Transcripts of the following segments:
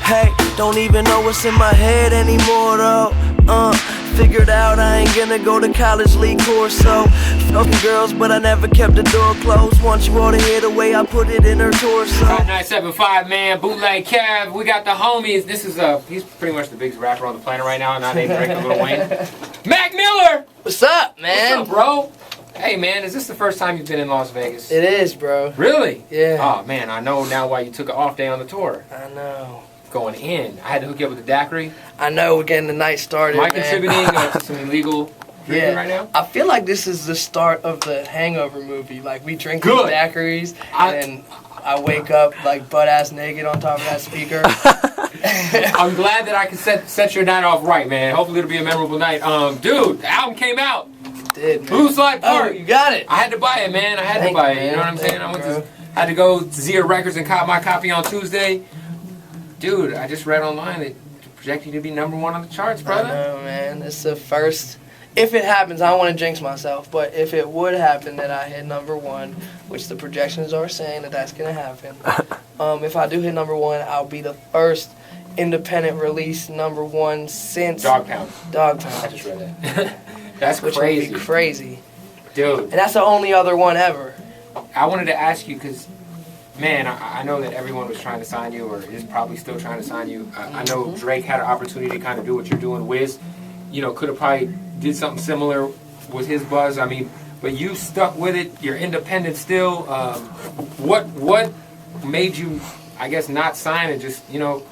Hey, don't even know what's in my head anymore though. Figured out I ain't gonna go to college league course, so fucking girls, but I never kept the door closed. Want you all to hear the way I put it in her torso. 975, man, Bootleg Kev. We got the homies. This is he's pretty much the biggest rapper on the planet right now. Not named Drake or Lil Wayne. Mac Miller. What's up, man? What's up, bro? Hey, man, is this the first time you've been in Las Vegas? It is, bro. Really? Yeah. Oh man, I know now why you took an off day on the tour. I know. Going in. I had to hook you up with the daiquiri. I know, we're getting the night started, Am I man. contributing to some illegal drinking right now? I feel like this is the start of the Hangover movie. Like, we drink these daiquiris, and I wake up, like, butt-ass naked on top of that speaker. I'm glad that I can set your night off right, man. Hopefully it'll be a memorable night. Dude, the album came out. It did, man. Blue Slide Park. Oh, you got it. I had to buy it, man. I had to buy it. You know what I'm saying? I had to go to Zia Records and cop my copy on Tuesday. Dude, I just read online that project you to be #1 on the charts, brother. I know, man. It's the first. If it happens, I don't want to jinx myself, but if it would happen that I hit #1, which the projections are saying that that's gonna happen, if I do hit #1, I'll be the first independent release #1 since Dog Pound. Dog Pound. I just read that. That's which crazy. would be crazy, dude. And that's the only other one ever. I wanted to ask you because, man, I know that everyone was trying to sign you, or is probably still trying to sign you. I know Drake had an opportunity to kind of do what you're doing. Wiz, you know, could have probably did something similar with his buzz. I mean, but you stuck with it. You're independent still. What made you, I guess, not sign and just, you know,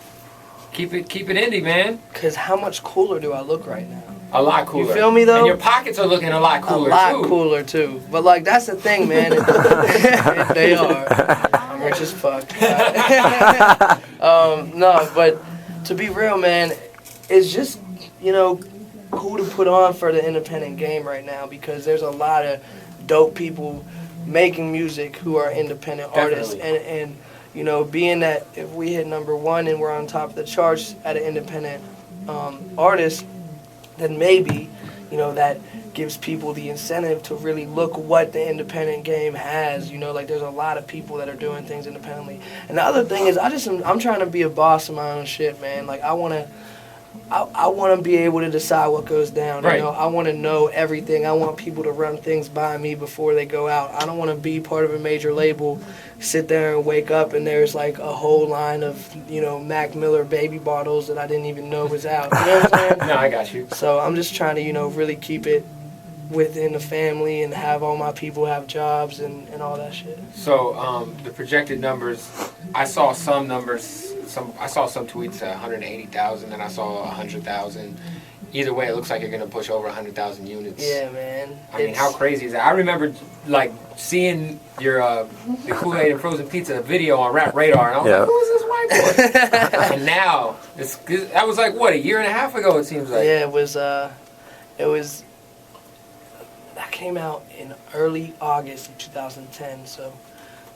keep it indie, man? Because how much cooler do I look right now? A lot cooler. You feel me, though? And your pockets are looking a lot cooler, too. A lot cooler, too. But, like, that's the thing, man. They are. I'm rich as fuck. No, but to be real, man, it's just, you know, cool to put on for the independent game right now because there's a lot of dope people making music who are independent artists. And you know, being that if we hit #1 and we're on top of the charts at an independent artist, then maybe, you know, that gives people the incentive to really look what the independent game has. You know, like there's a lot of people that are doing things independently. And the other thing is I'm trying to be a boss of my own shit, man. Like I want to be able to decide what goes down. Right. You know, I want to know everything. I want people to run things by me before they go out. I don't want to be part of a major label, sit there and wake up and there's like a whole line of, you know, Mac Miller baby bottles that I didn't even know was out. You know what I'm saying? No, I got you. So I'm just trying to, you know, really keep it within the family and have all my people have jobs and all that shit. So the projected numbers, I saw some numbers. I saw some tweets at 180,000 and I saw 100,000. Either way, it looks like you're gonna push over 100,000 units. Yeah, man. I mean, how crazy is that? I remember like seeing your the Kool-Aid and frozen pizza video on Rap Radar, and I was like, "Who is this white boy?" And now that was like what, a year and a half ago. It seems like. Yeah, it was. That came out in early August of 2010. So.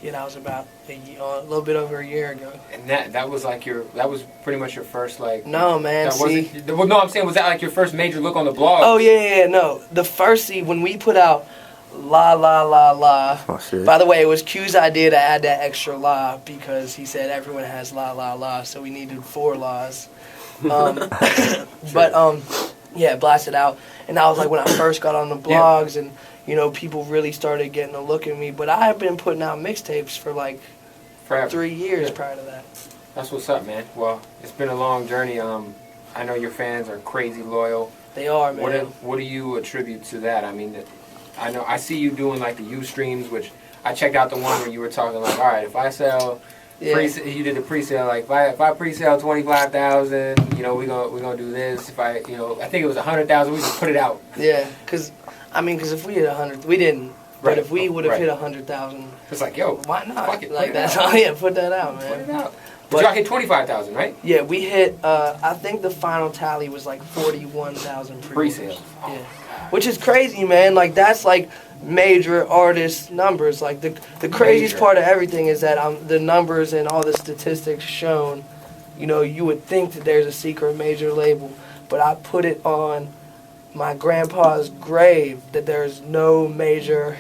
Yeah, that was about a little bit over a year ago. And that was like that was pretty much your first like. No, man. Well, no, I'm saying, was that like your first major look on the blog? Oh yeah, no. The first when we put out La La La La. Oh, shit. By the way, it was Q's idea to add that extra la because he said everyone has La La La, so we needed 4 laws. Yeah, blasted out, and that was like when I first got on the blogs and. You know, people really started getting a look at me. But I have been putting out mixtapes for like forever. 3 years prior to that. That's what's up, man. Well, it's been a long journey. I know your fans are crazy loyal. They are, man. What do you attribute to that? I mean, I know I see you doing like the Ustreams, which I checked out the one where you were talking like, all right, if I sell, you did the pre-sale like if I pre-sale 25,000, you know, we gonna do this. If I think it was 100,000, we just put it out. Yeah, because if we hit 100, we didn't. But if we would have hit 100,000, it's like, yo, why not? Fuck it, like that's all. Yeah, put that out, man. Put it out. But y'all hit 25,000, right? Yeah, we hit. I think the final tally was like 41,000 pre-sales. Oh, yeah, which is crazy, man. Like that's like major artist numbers. Like the craziest part of everything is that the numbers and all the statistics shown. You know, you would think that there's a secret major label. but I put it on my grandpa's grave that there's no major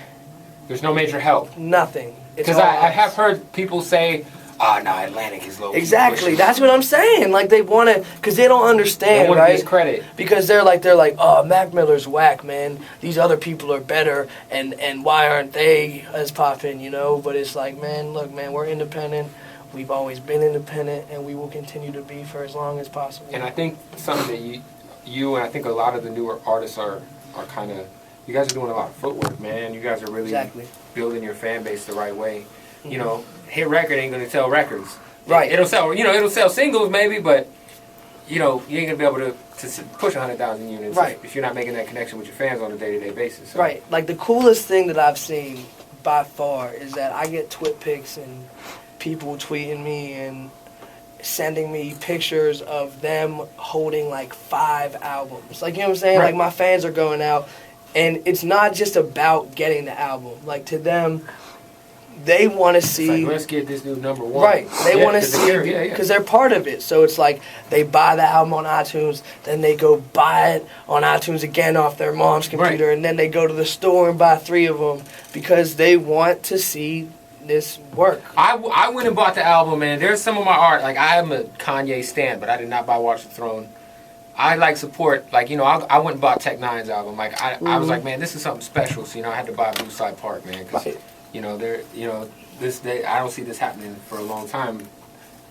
help. Nothing. Because I have heard people say, "Oh no, Atlantic is low." Exactly. That's what I'm saying. Like they want to, because they don't understand, they want right? Discredit. Because they're like, oh, Mac Miller's whack, man. These other people are better, and why aren't they as poppin', you know? But it's like, man, look, man, we're independent. We've always been independent, and we will continue to be for as long as possible. And I think something that you and I think a lot of the newer artists are kind of, you guys are doing a lot of footwork, man. You guys are really building your fan base the right way. Mm-hmm. You know, hit record ain't gonna sell records. Right. It'll sell, it'll sell singles maybe, but you ain't gonna be able to push 100,000 units if you're not making that connection with your fans on a day-to-day basis. So. Right. Like the coolest thing that I've seen by far is that I get twit pics and people tweeting me and sending me pictures of them holding like 5 albums. Like, you know what I'm saying? Right. Like my fans are going out, and it's not just about getting the album. Like to them, they want to see. It's like, let's get this new number 1. Right. They want to see because they're part of it. So it's like they buy the album on iTunes, then they go buy it on iTunes again off their mom's computer, and then they go to the store and buy 3 of them because they want to see this work. I went and bought the album, man. There's some of my art. Like, I am a Kanye stan, but I did not buy Watch the Throne. I like support. Like, I went and bought Tech Nine's album. Like, I was like, man, this is something special. So, I had to buy Blue Side Park, man. Because, this day, I don't see this happening for a long time.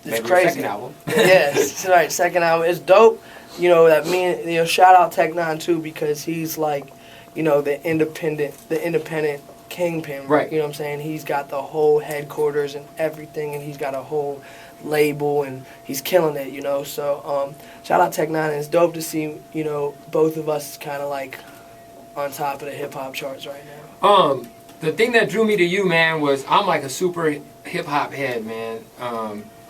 It's maybe crazy. Second album. Yes, right. Second album. It's dope. That shout out Tech Nine too, because he's like, the independent kingpin. Right. You know what I'm saying? He's got the whole headquarters and everything, and he's got a whole label, and he's killing it, So, shout out Tech Nine. And it's dope to see, both of us kind of like on top of the hip hop charts right now. The thing that drew me to you, man, was I'm like a super hip hop head, man.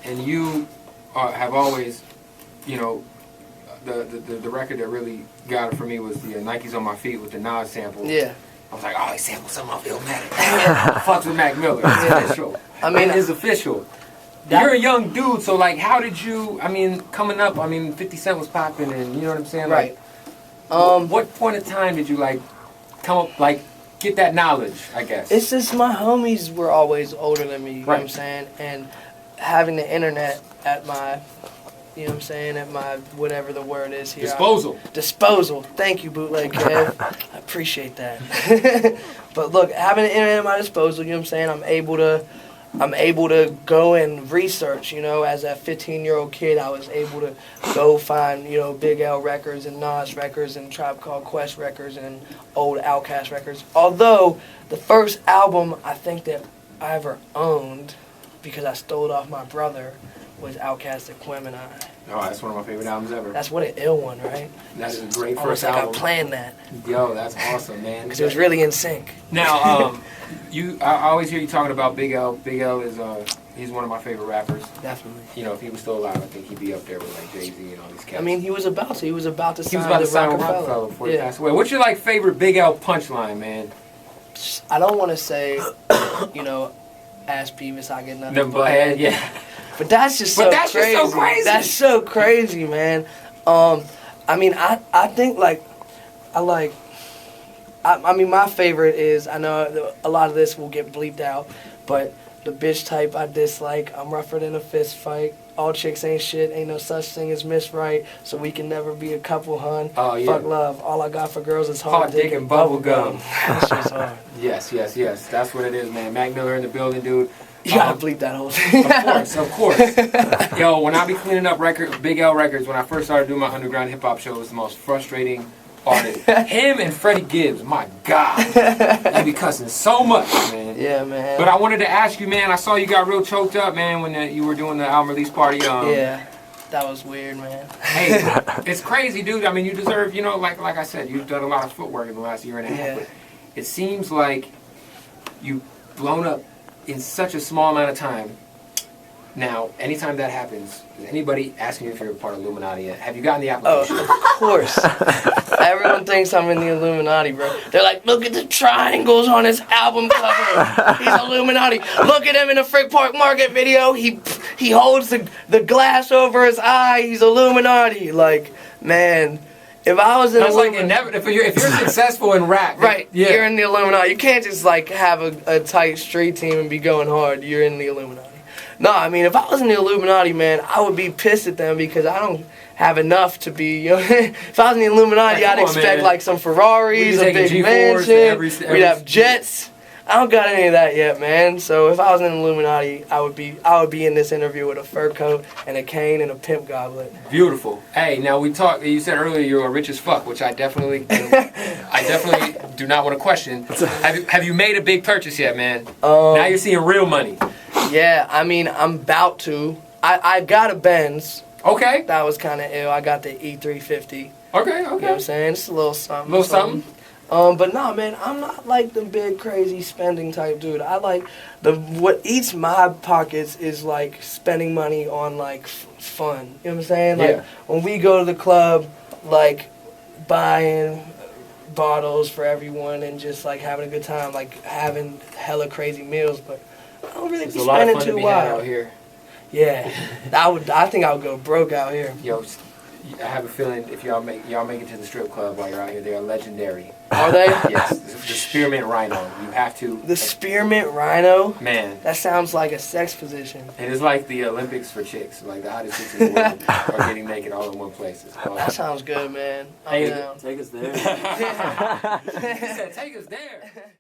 And you have always, the record that really got it for me was the Nikes on My Feet with the Nas sample. Yeah. I was like, oh, he sampled something off Illmatic. Fucks with Mac Miller. It's official. It's official. You're a young dude, so like, how did you? Coming up, 50 Cent was popping, and you know what I'm saying, right? Like, what point of time did you like come up, like, get that knowledge? I guess it's just my homies were always older than me. You know right. what I'm saying, and having the internet at my, at my whatever the word is here. Disposal. Thank you, Bootleg Kev. I appreciate that. But look, having the internet at my disposal, I'm able to go and research, as a 15-year-old kid, I was able to go find, Big L records and Nas records and Tribe Called Quest records and old Outkast records. Although, the first album I think that I ever owned, because I stole it off my brother, was Outkast Aquemini. Oh, that's one of my favorite albums ever. That's what an ill one, right? That is a great first album. album. I planned that. Yo, that's awesome, man. Because it was really in sync. Now, I always hear you talking about Big L. Big L is he's one of my favorite rappers. Definitely. If he was still alive, I think he'd be up there with like Jay-Z and all these cats. He was about to. He was about to sign with Rockefeller before he passed away. What's your favorite Big L punchline, man? I don't want to say, ass Beavis, I get nothing but head, yeah. But that's just so crazy. That's so crazy, man. I think my favorite is, I know a lot of this will get bleeped out, but the bitch type I dislike. I'm rougher than a fist fight. All chicks ain't shit. Ain't no such thing as Miss Right. So we can never be a couple, hun. Oh, yeah. Fuck love. All I got for girls is hard dick and bubble gum. That shit's hard. Yes. That's what it is, man. Mac Miller in the building, dude. You gotta bleep that whole thing. Of course. Yo, when I be cleaning up Big L records, when I first started doing my underground hip hop show, it was the most frustrating artist. Him and Freddie Gibbs, my God. They be cussing so much, man. Yeah, man. But I wanted to ask you, man, I saw you got real choked up, man, when you were doing the album release party. Yeah, that was weird, man. Hey, it's crazy, dude. You deserve, like I said, you've done a lot of footwork in the last year and a half. But it seems like you've blown up in such a small amount of time. Now, anytime that happens, is anybody asking you if you're a part of Illuminati yet? Have you gotten the application? Oh, of course. Everyone thinks I'm in the Illuminati, bro. They're like, look at the triangles on his album cover. He's Illuminati. Look at him in the Frick Park Market video. He holds the glass over his eye. He's Illuminati. Like, man, if I was in Illuminati, if you're successful in rap, right? Yeah. You're in the Illuminati. You can't just like have a tight street team and be going hard. You're in the Illuminati. No, I mean, if I was in the Illuminati, man, I would be pissed at them because I don't have enough to be, you know. If I was in the Illuminati, I'd expect like some Ferraris, a big mansion. We'd have jets. I don't got any of that yet, man. So if I was in the Illuminati, I would be in this interview with a fur coat and a cane and a pimp goblet. Beautiful. Hey, now we talked. You said earlier you were rich as fuck, which I definitely do not want to question. Have you made a big purchase yet, man? Now you're seeing real money. Yeah, I mean, I'm about to. I got a Benz. Okay. That was kind of ill. I got the E350. Okay. You know what I'm saying? It's a little something. But no, man, I'm not like the big crazy spending type dude. I like what eats my pockets is like spending money on like fun. You know what I'm saying? Like when we go to the club, like buying bottles for everyone and just like having a good time, like having hella crazy meals. But I don't really be spending too wild out here. Yeah, I think I would go broke out here. Yo, I have a feeling if y'all make it to the strip club while you're out here, they are legendary. Are they? Yes, the spearmint rhino. You have to. The spearmint rhino? Man. That sounds like a sex position. It is like the Olympics for chicks. Like the hottest chicks in the world are getting naked all in one place. That sounds good, man. Take us there. He said, take us there.